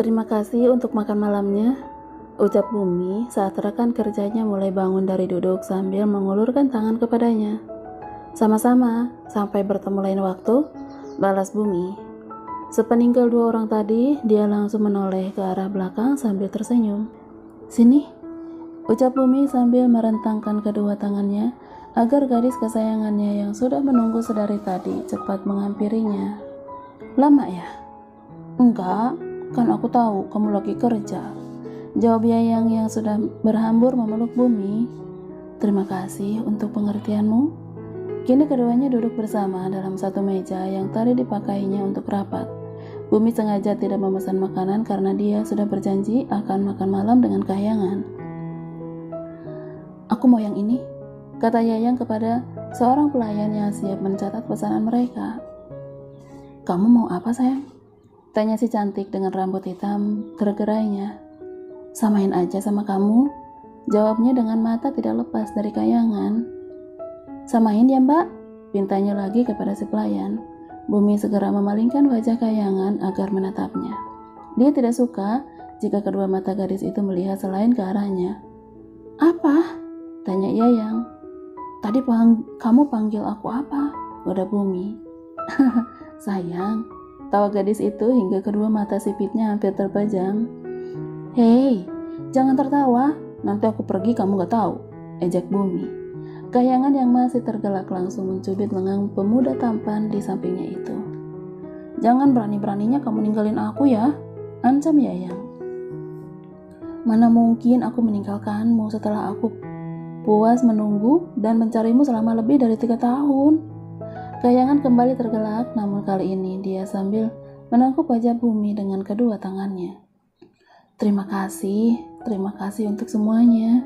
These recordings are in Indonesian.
Terima kasih untuk makan malamnya, ucap Bumi saat rekan kerjanya mulai bangun dari duduk sambil mengulurkan tangan kepadanya. Sama-sama, sampai bertemu lain waktu, balas Bumi. Sepeninggal dua orang tadi, dia langsung menoleh ke arah belakang sambil tersenyum. Sini, ucap Bumi sambil merentangkan kedua tangannya agar gadis kesayangannya yang sudah menunggu sedari tadi cepat menghampirinya. Lama ya? Enggak, kan aku tahu kamu lagi kerja, jawab Yayang yang sudah berhambur memeluk Bumi. Terima kasih untuk pengertianmu. Kini keduanya duduk bersama dalam satu meja yang tadi dipakainya untuk rapat. Bumi sengaja tidak memesan makanan karena dia sudah berjanji akan makan malam dengan Kahyangan. Aku mau yang ini, kata Yayang kepada seorang pelayan yang siap mencatat pesanan mereka. Kamu mau apa, sayang? Tanya si cantik dengan rambut hitam tergerainya. Samain aja sama kamu, jawabnya dengan mata tidak lepas dari Kahyangan. Samain ya mbak, pintanya lagi kepada si pelayan. Bumi segera memalingkan wajah Kahyangan agar menatapnya. Dia tidak suka jika kedua mata gadis itu melihat selain ke arahnya. Apa? Tanya Yayang. Tadi kamu panggil aku apa? Goda Bumi. Sayang, tawa gadis itu hingga kedua mata sipitnya hampir terpejam. Hei, jangan tertawa, nanti aku pergi kamu gak tahu, ejek Bumi. Kahyangan yang masih tergelak langsung mencubit lengan pemuda tampan di sampingnya itu. Jangan berani-beraninya kamu ninggalin aku ya, ancam Yayang. Mana mungkin aku meninggalkanmu setelah aku puas menunggu dan mencarimu selama lebih dari 3 tahun. Kahyangan kembali tergelak, namun kali ini dia sambil menangkup wajah Bumi dengan kedua tangannya. Terima kasih untuk semuanya,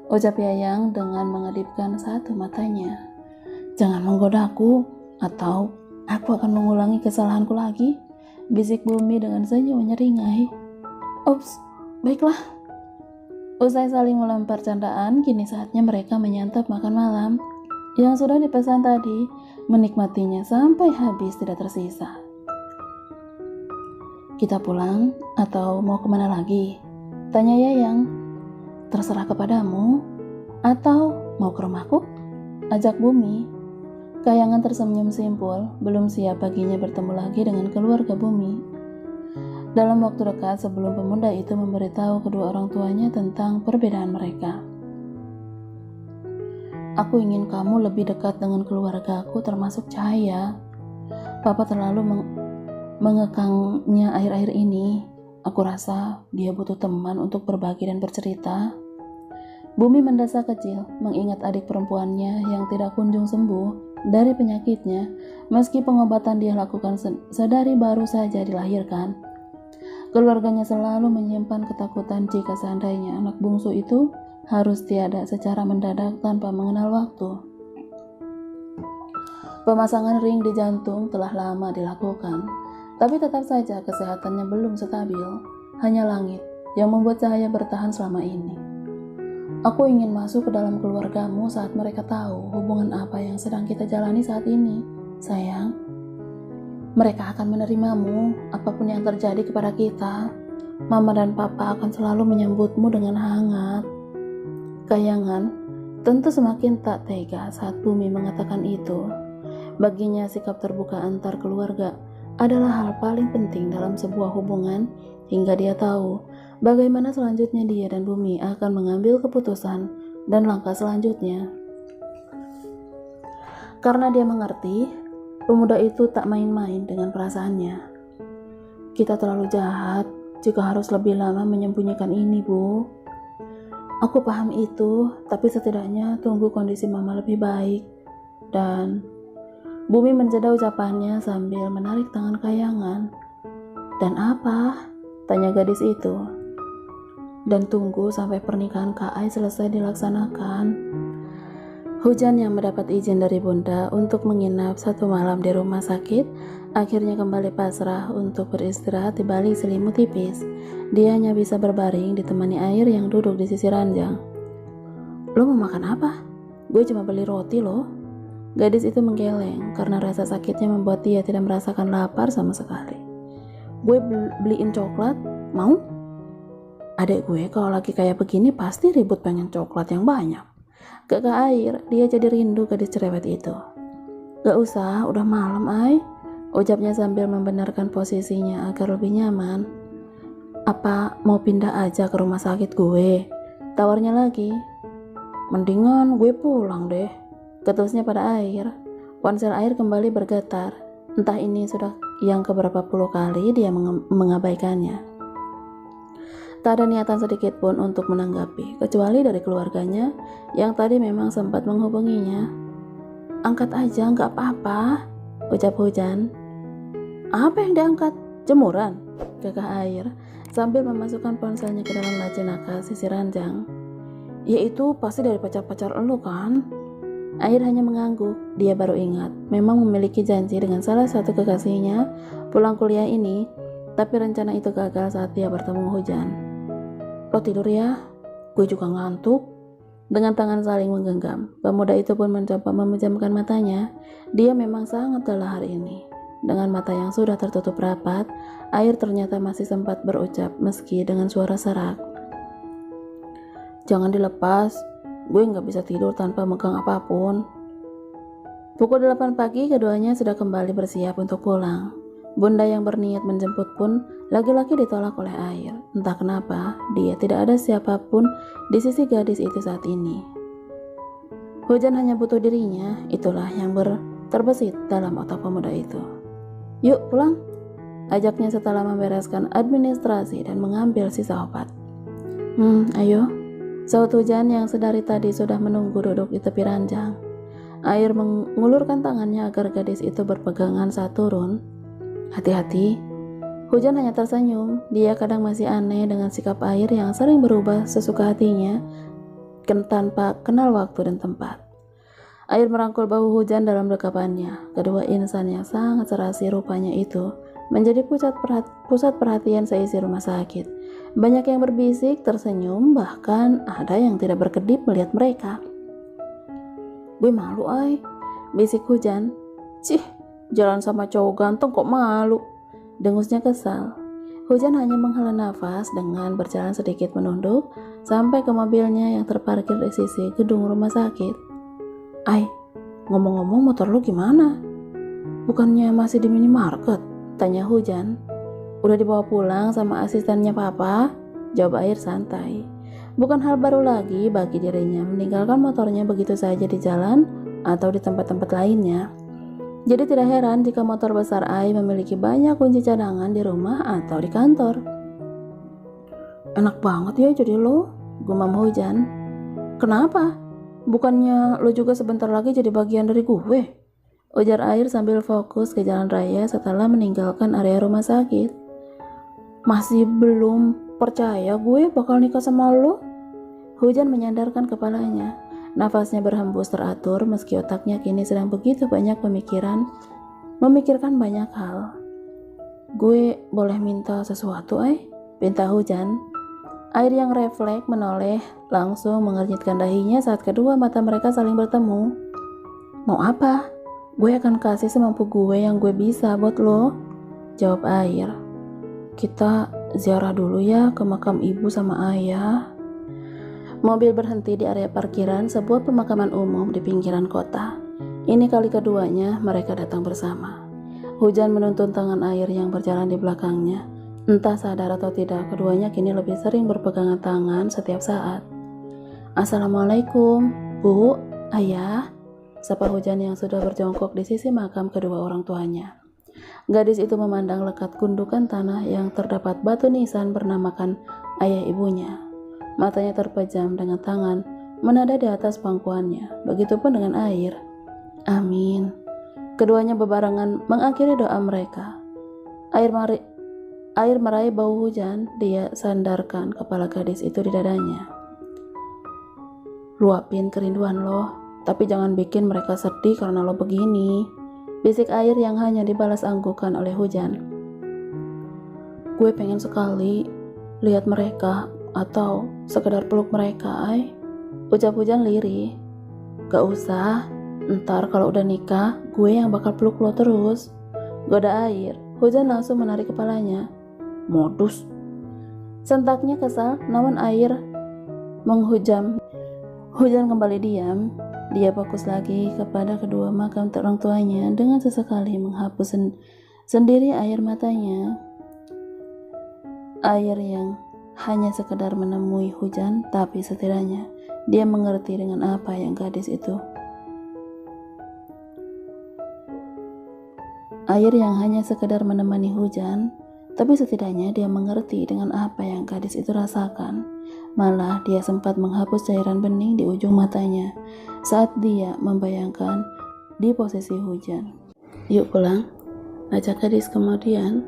ucap Yayang dengan mengedipkan satu matanya. Jangan menggodaku, atau aku akan mengulangi kesalahanku lagi, bisik Bumi dengan senyum menyeringai. Ups, baiklah. Usai saling melempar candaan, kini saatnya mereka menyantap makan malam yang sudah dipesan tadi, menikmatinya sampai habis tidak tersisa. Kita pulang atau mau kemana lagi? Tanya Yayang. Terserah kepadamu, atau mau ke rumahku? Ajak Bumi. Kahyangan tersenyum simpul, belum siap baginya bertemu lagi dengan keluarga Bumi. Dalam waktu dekat sebelum pemuda itu memberitahu kedua orang tuanya tentang perbedaan mereka. Aku ingin kamu lebih dekat dengan keluargaku termasuk Cahaya. Papa terlalu mengekangnya akhir-akhir ini. Aku rasa dia butuh teman untuk berbagi dan bercerita. Bumi mendesah kecil mengingat adik perempuannya yang tidak kunjung sembuh dari penyakitnya meski pengobatan dia lakukan sedari baru saja dilahirkan. Keluarganya selalu menyimpan ketakutan jika seandainya anak bungsu itu harus tiada secara mendadak tanpa mengenal waktu. Pemasangan ring di jantung telah lama dilakukan, tapi tetap saja kesehatannya belum stabil. Hanya langit yang membuat Cahaya bertahan selama ini. Aku ingin masuk ke dalam keluargamu saat mereka tahu hubungan apa yang sedang kita jalani saat ini, sayang. Mereka akan menerimamu apapun yang terjadi kepada kita. Mama dan Papa akan selalu menyambutmu dengan hangat. Kahyangan tentu semakin tak tega saat Bumi mengatakan itu. Baginya sikap terbuka antar keluarga adalah hal paling penting dalam sebuah hubungan, hingga dia tahu bagaimana selanjutnya dia dan Bumi akan mengambil keputusan dan langkah selanjutnya. Karena dia mengerti, pemuda itu tak main-main dengan perasaannya. Kita terlalu jahat jika harus lebih lama menyembunyikan ini, Bu. Aku paham itu, tapi setidaknya tunggu kondisi Mama lebih baik. Dan Bumi menjeda ucapannya sambil menarik tangan Kahyangan. Dan apa? Tanya gadis itu. Dan tunggu sampai pernikahan Kak Ai selesai dilaksanakan. Hujan yang mendapat izin dari Bunda untuk menginap 1 malam di rumah sakit akhirnya kembali pasrah untuk beristirahat di balik selimut tipis. Dia hanya bisa berbaring ditemani air yang duduk di sisi ranjang. Lo mau makan apa? Gue cuma beli roti loh. Gadis itu menggeleng karena rasa sakitnya membuat dia tidak merasakan lapar sama sekali. Gue beliin coklat, Mau? Adek gue kalau lagi kayak begini pasti ribut pengen coklat yang banyak. Kakak Air, dia jadi rindu gadis cerewet itu. Gak usah, udah malam ay, ucapnya sambil membenarkan posisinya agar lebih nyaman. Apa mau pindah aja ke rumah sakit gue? Tawarnya lagi. Mendingan gue pulang deh, ketusnya pada Air. Ponsel Air kembali bergetar. Entah ini sudah yang keberapa puluh kali dia mengabaikannya. Tak ada niatan sedikit pun untuk menanggapi, kecuali dari keluarganya yang tadi memang sempat menghubunginya. Angkat aja, nggak apa-apa, ucap Hujan. Apa yang diangkat? Jemuran, kakak Air, sambil memasukkan ponselnya ke dalam laci nakas sisi ranjang. Ya itu pasti dari pacar-pacar elu kan? Air hanya mengangguk. Dia baru ingat, memang memiliki janji dengan salah satu kekasihnya pulang kuliah ini, tapi rencana itu gagal saat dia bertemu Hujan. Lo tidur ya, gue juga ngantuk. Dengan tangan saling menggenggam, pemuda itu pun mencoba memejamkan matanya. Dia memang sangat lelah hari ini. Dengan mata yang sudah tertutup rapat, Air ternyata masih sempat berucap meski dengan suara serak. Jangan dilepas, gue gak bisa tidur tanpa megang apapun. Pukul 8 pagi keduanya sudah kembali bersiap untuk pulang. Bunda yang berniat menjemput pun lagi-lagi ditolak oleh Air. Entah kenapa, dia tidak ada siapapun di sisi gadis itu saat ini. Hujan hanya butuh dirinya, itulah yang terbesit dalam otak pemuda itu. Yuk pulang, ajaknya setelah membereskan administrasi dan mengambil sisa obat. Ayo, saut Hujan yang sedari tadi sudah menunggu duduk di tepi ranjang. Air mengulurkan tangannya agar gadis itu berpegangan saat turun. Hati-hati. Hujan hanya tersenyum. Dia kadang masih aneh dengan sikap Air yang sering berubah sesuka hatinya tanpa kenal waktu dan tempat. Air merangkul bahu Hujan dalam dekapannya. Kedua insan yang sangat serasi rupanya itu menjadi pusat perhatian seisi rumah sakit. Banyak yang berbisik, tersenyum, bahkan ada yang tidak berkedip melihat mereka. Gue malu ay, bisik Hujan. Cih, jalan sama cowok ganteng kok malu, dengusnya kesal. Hujan hanya menghela nafas dengan berjalan sedikit menunduk sampai ke mobilnya yang terparkir di sisi gedung rumah sakit. Ay, ngomong-ngomong motor lu gimana? Bukannya masih di minimarket? Tanya Hujan. Udah dibawa pulang sama asistennya papa, jawab Air santai. Bukan hal baru lagi bagi dirinya meninggalkan motornya begitu saja di jalan atau di tempat-tempat lainnya. Jadi tidak heran jika motor besar Ai memiliki banyak kunci cadangan di rumah atau di kantor. Enak banget ya jadi lo, gumam Hujan. Kenapa? Bukannya lo juga sebentar lagi jadi bagian dari gue? Ujar Air sambil fokus ke jalan raya setelah meninggalkan area rumah sakit. Masih belum percaya gue bakal nikah sama lo? Hujan menyandarkan kepalanya. Nafasnya berhembus teratur meski otaknya kini sedang begitu banyak memikirkan banyak hal. Gue boleh minta sesuatu ay? Pinta Hujan. Air yang refleks menoleh langsung mengernyitkan dahinya saat kedua mata mereka saling bertemu. Mau apa? Gue akan kasih semampu gue yang gue bisa buat lo, jawab Air. Kita ziarah dulu ya ke makam ibu sama ayah. Mobil berhenti di area parkiran sebuah pemakaman umum di pinggiran kota. Ini kali keduanya mereka datang bersama. Hujan menuntun tangan Air yang berjalan di belakangnya. Entah sadar atau tidak, keduanya kini lebih sering berpegangan tangan setiap saat. Assalamualaikum, Bu, Ayah, sapa Hujan yang sudah berjongkok di sisi makam kedua orang tuanya. Gadis itu memandang lekat gundukan tanah yang terdapat batu nisan bernamakan ayah ibunya. Matanya terpejam dengan tangan menada di atas pangkuannya. Begitupun dengan Air. Amin. Keduanya bebarengan mengakhiri doa mereka. Air meraih bau Hujan. Dia sandarkan kepala gadis itu di dadanya. Luapin kerinduan lo, tapi jangan bikin mereka sedih karena lo begini, bisik Air yang hanya dibalas anggukan oleh Hujan. Gue pengen sekali lihat mereka atau sekedar peluk mereka, ay, ucap Hujan lirih. Gak usah, ntar kalau udah nikah gue yang bakal peluk lo terus, goda Air. Hujan langsung menarik kepalanya. Modus. Sentaknya kesal, namun air menghujam. Hujan kembali diam. Dia fokus lagi kepada kedua makam orang tuanya dengan sesekali menghapus sendiri air matanya. Air yang hanya sekedar menemui hujan, tapi setidaknya dia mengerti dengan apa yang gadis itu. Air yang hanya sekedar menemani hujan, tapi setidaknya dia mengerti dengan apa yang gadis itu rasakan. Malah dia sempat menghapus cairan bening di ujung matanya saat dia membayangkan di posisi hujan. "Yuk pulang," ajak gadis kemudian.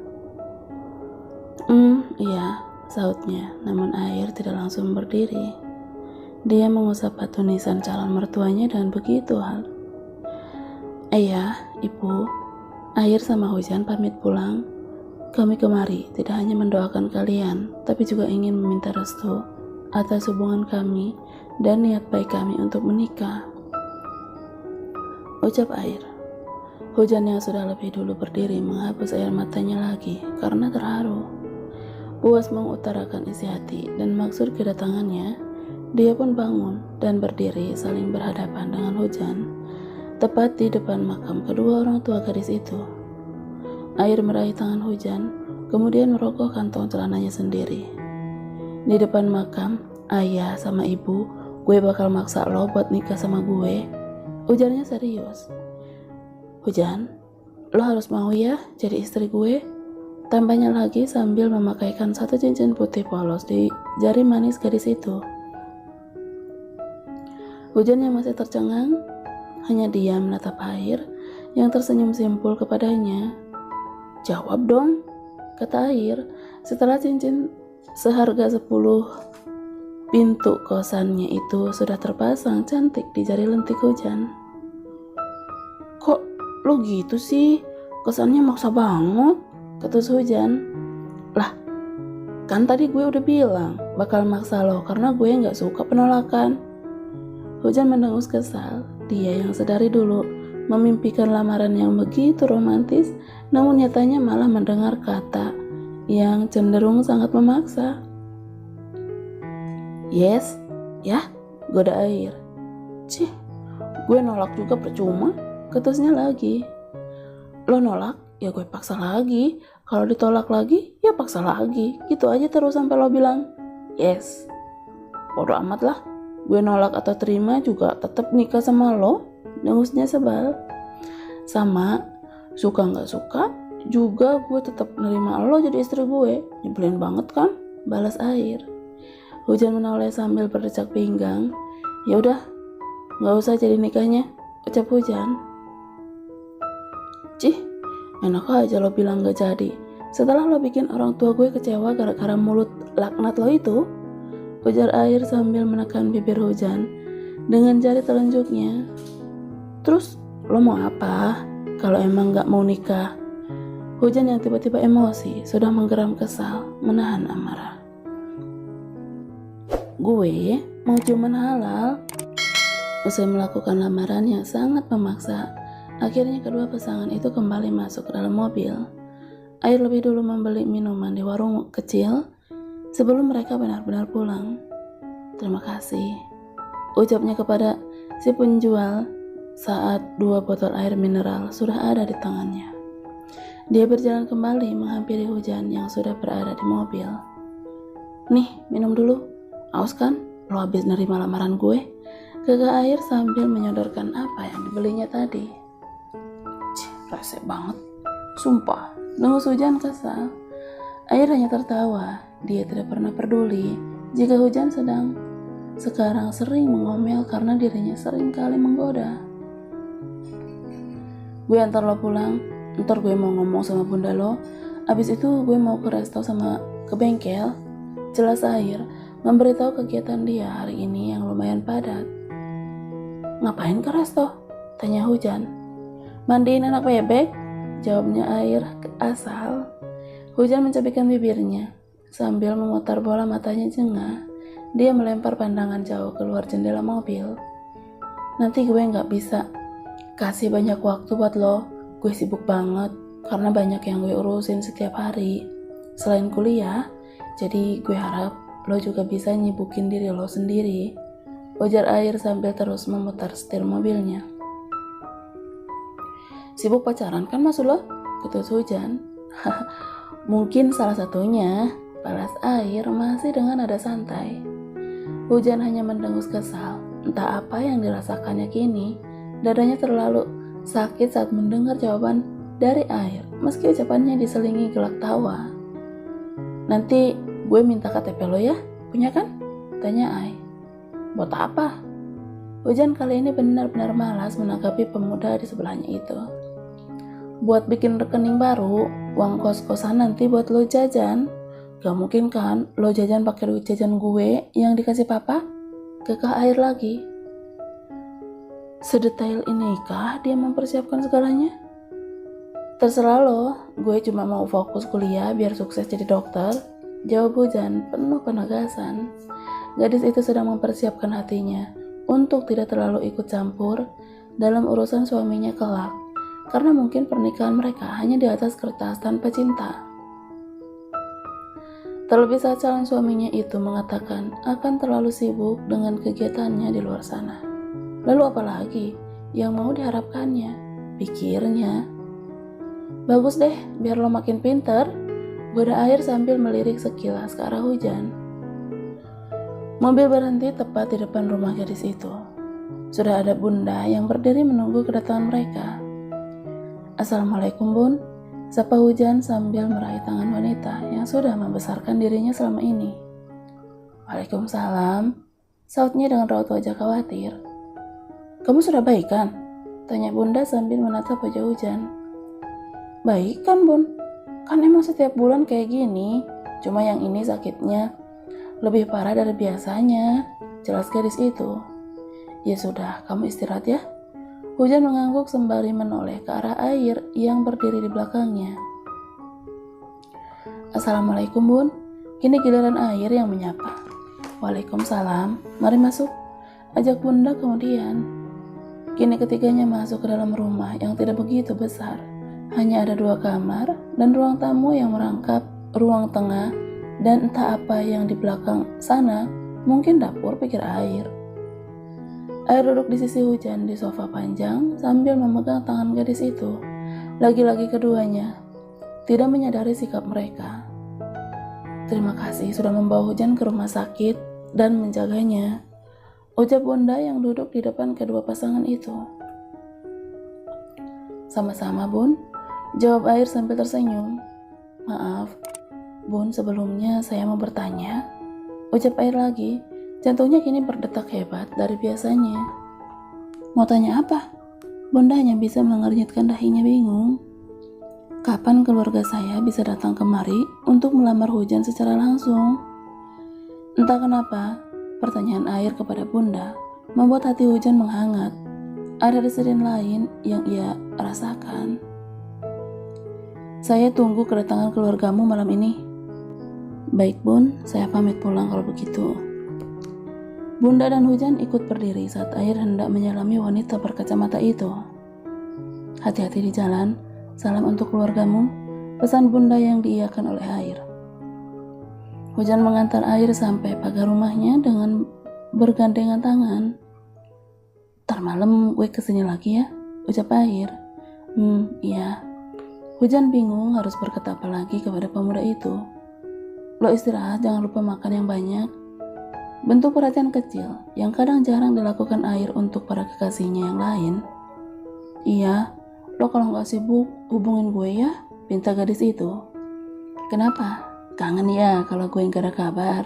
Iya," sautnya, namun air tidak langsung berdiri. Dia mengusap batu nisan calon mertuanya dan begitu hal. "Ayah, ibu, air sama hujan pamit pulang. Kami kemari tidak hanya mendoakan kalian, tapi juga ingin meminta restu atas hubungan kami dan niat baik kami untuk menikah," ucap air. Hujan yang sudah lebih dulu berdiri menghapus air matanya lagi karena terharu. Puas mengutarakan isi hati dan maksud kedatangannya, dia pun bangun dan berdiri saling berhadapan dengan hujan, tepat di depan makam kedua orang tua gadis itu. Air meraih tangan hujan, kemudian merogoh kantong celananya sendiri. "Di depan makam, ayah sama ibu, gue bakal maksa lo buat nikah sama gue," ujarnya serius. "Hujan, lo harus mau ya jadi istri gue," tambahnya lagi sambil memakaikan satu cincin putih polos di jari manis gadis itu. Hujan yang masih tercengang hanya diam menatap air yang tersenyum simpul kepadanya. "Jawab dong," kata air setelah cincin seharga 10 pintu kosannya itu sudah terpasang cantik di jari lentik hujan. "Kok lo gitu sih? Kesannya maksa banget," ketus hujan. "Lah, kan tadi gue udah bilang bakal maksa lo karena gue gak suka penolakan." Hujan mendengus kesal. Dia yang sedari dulu memimpikan lamaran yang begitu romantis, namun nyatanya malah mendengar kata yang cenderung sangat memaksa. "Yes, ya," goda air. "Cih, gue nolak juga percuma," ketusnya lagi. "Lo nolak, ya gue paksa lagi. Kalau ditolak lagi, ya paksa lagi. Gitu aja terus sampai lo bilang yes. Bodo amat lah. Gue nolak atau terima juga tetap nikah sama lo," dengusnya sebal. "Sama, suka gak suka, juga gue tetap nerima lo jadi istri gue. Nyebelin banget kan?" balas air. Hujan menoleh sambil berdecak pinggang. "Ya udah, gak usah jadi nikahnya," ucap hujan. "Cih, enak aja lo bilang gak jadi. Setelah lo bikin orang tua gue kecewa gara-gara mulut laknat lo itu," ujar air sambil menekan bibir hujan dengan jari telunjuknya. "Terus lo mau apa kalau emang gak mau nikah?" Hujan yang tiba-tiba emosi sudah menggeram kesal, menahan amarah. "Gue mau ciuman halal." Usai melakukan lamaran yang sangat memaksa, akhirnya kedua pasangan itu kembali masuk ke dalam mobil. Air lebih dulu membeli minuman di warung kecil sebelum mereka benar-benar pulang. "Terima kasih," ucapnya kepada si penjual saat 2 botol air mineral sudah ada di tangannya. Dia berjalan kembali menghampiri hujan yang sudah berada di mobil. "Nih, minum dulu. Aus kan? Lo habis nerima lamaran gue," kata air sambil menyodorkan apa yang dibelinya tadi. "Cih, rese banget. Sumpah," dengus hujan kesal. Air hanya tertawa. Dia tidak pernah peduli jika hujan sekarang sering mengomel karena dirinya sering kali menggoda. "Gue antar lo pulang. Ntar gue mau ngomong sama bunda lo. Abis itu gue mau ke resto sama ke bengkel," jelas air memberitahu kegiatan dia hari ini yang lumayan padat. "Ngapain ke resto?" tanya hujan. "Mandiin anak bebek," jawabnya air asal. Hujan mencapikkan bibirnya sambil memutar bola matanya jengah. Dia melempar pandangan jauh keluar jendela mobil. "Nanti gue gak bisa kasih banyak waktu buat lo. Gue sibuk banget karena banyak yang gue urusin setiap hari. Selain kuliah, Jadi gue harap lo juga bisa nyibukin diri lo sendiri, ujar Air sambil terus memutar setir mobilnya. Sibuk pacaran kan maksud lo? Ketus Hujan. Mungkin salah satunya, balas Air masih dengan nada santai. Hujan hanya mendengus kesal. Entah apa yang dirasakannya kini, dadanya terlalu sakit saat mendengar jawaban dari Air, meski ucapannya diselingi gelak tawa. Nanti gue minta KTP lo ya, punya kan? Tanya Ai. Buat apa? Hujan kali ini benar-benar malas menanggapi pemuda di sebelahnya itu. Buat bikin rekening baru, uang kos-kosan nanti buat lo jajan. Gak mungkin kan lo jajan pakai duit jajan gue yang dikasih papa? Kekeh Air lagi. Sedetail inikah dia mempersiapkan segalanya? Terserah lo, gue cuma mau fokus kuliah biar sukses jadi dokter, jawab Hujan penuh penegasan. Gadis itu sedang mempersiapkan hatinya untuk tidak terlalu ikut campur dalam urusan suaminya kelak, karena mungkin pernikahan mereka hanya di atas kertas tanpa cinta. Terlebih saat calon suaminya itu mengatakan akan terlalu sibuk dengan kegiatannya di luar sana. Lalu apalagi yang mau diharapkannya, pikirnya. Bagus deh, biar lo makin pinter, goda Air sambil melirik sekilas ke arah Hujan. Mobil berhenti tepat di depan rumah gadis itu. Sudah ada Bunda yang berdiri menunggu kedatangan mereka. Assalamualaikum Bun, sapa Hujan sambil meraih tangan wanita yang sudah membesarkan dirinya selama ini. Waalaikumsalam, sautnya dengan raut wajah khawatir. Kamu sudah baik kan? Tanya Bunda sambil menatap wajah Hujan. Baik kan Bun? Kan emang setiap bulan kayak gini, cuma yang ini sakitnya lebih parah dari biasanya, jelas gadis itu. Ya sudah, kamu istirahat ya. Hujan mengangguk sembari menoleh ke arah Air yang berdiri di belakangnya. Assalamualaikum Bun, kini giliran Air yang menyapa. Waalaikumsalam, mari masuk, ajak Bunda kemudian. Kini ketiganya masuk ke dalam rumah yang tidak begitu besar. Hanya ada 2 kamar dan ruang tamu yang merangkap ruang tengah, dan entah apa yang di belakang sana, mungkin dapur pikir Air. Air duduk di sisi Hujan di sofa panjang sambil memegang tangan gadis itu. Lagi-lagi keduanya tidak menyadari sikap mereka. Terima kasih sudah membawa Hujan ke rumah sakit dan menjaganya, ucap Bunda yang duduk di depan kedua pasangan itu. Sama-sama Bun, jawab Air sambil tersenyum. Maaf, Bun, sebelumnya saya mau bertanya, ucap Air lagi. Jantungnya kini berdetak hebat dari biasanya. Mau tanya apa? Bunda hanya bisa mengernyitkan dahinya bingung. Kapan keluarga saya bisa datang kemari untuk melamar Hujan secara langsung? Entah kenapa, pertanyaan Air kepada Bunda membuat hati Hujan menghangat. Ada desirian lain yang ia rasakan. Saya tunggu kedatangan keluargamu malam ini. Baik Bun, saya pamit pulang kalau begitu. Bunda dan Hujan ikut berdiri saat Air hendak menyalami wanita berkacamata itu. Hati-hati di jalan, salam untuk keluargamu, pesan Bunda yang diiyakan oleh Air. Hujan mengantar Air sampai pagar rumahnya dengan bergandengan tangan. Ntar malam gue kesini lagi ya, ucap Air. Iya. Hujan bingung harus berkata apa lagi kepada pemuda itu. Lo istirahat, jangan lupa makan yang banyak. Bentuk perhatian kecil yang kadang jarang dilakukan Air untuk para kekasihnya yang lain. Iya, lo kalau gak sibuk hubungin gue ya, pinta gadis itu. Kenapa? Kangen ya kalau gue gak ada kabar,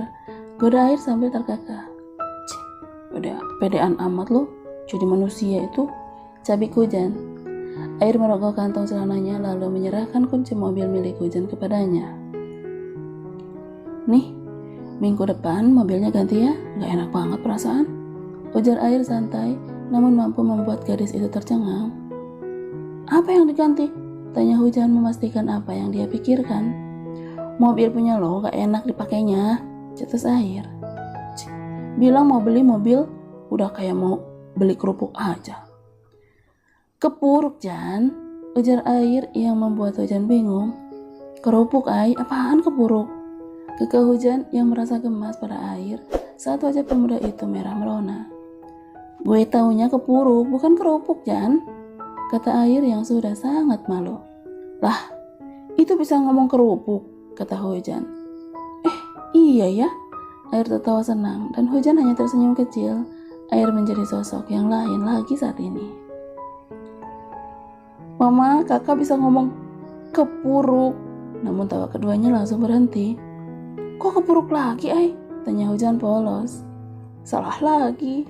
goda Air sambil terkekeh. Udah pedean amat lo, jadi manusia itu, cabik Hujan. Air merogoh kantong celananya lalu menyerahkan kunci mobil milik Hujan kepadanya. Nih, minggu depan mobilnya ganti ya, gak enak banget perasaan, ujar Air santai namun mampu membuat gadis itu tercengang. Apa yang diganti? Tanya Hujan memastikan apa yang dia pikirkan. Mobil punya lo gak enak dipakainya, cetus Air. Bilang mau beli mobil, udah kayak mau beli kerupuk aja. Kepuruk Jan, ujar Air yang membuat Hujan bingung. Kerupuk Ai, apaan kepuruk? Kekeh Hujan yang merasa gemas pada air saat wajah pemuda itu merah merona. Gue taunya kepuru, bukan kerupuk, Jan, kata air yang sudah sangat malu. Lah, itu bisa ngomong kerupuk, kata Hujan. Iya ya, air tertawa senang dan Hujan hanya tersenyum kecil. Air menjadi sosok yang lain lagi saat ini. Mama, kakak bisa ngomong kepuruk. Namun tawa keduanya langsung berhenti. Kok kepuruk lagi, Ai? Tanya Hujan polos. Salah lagi,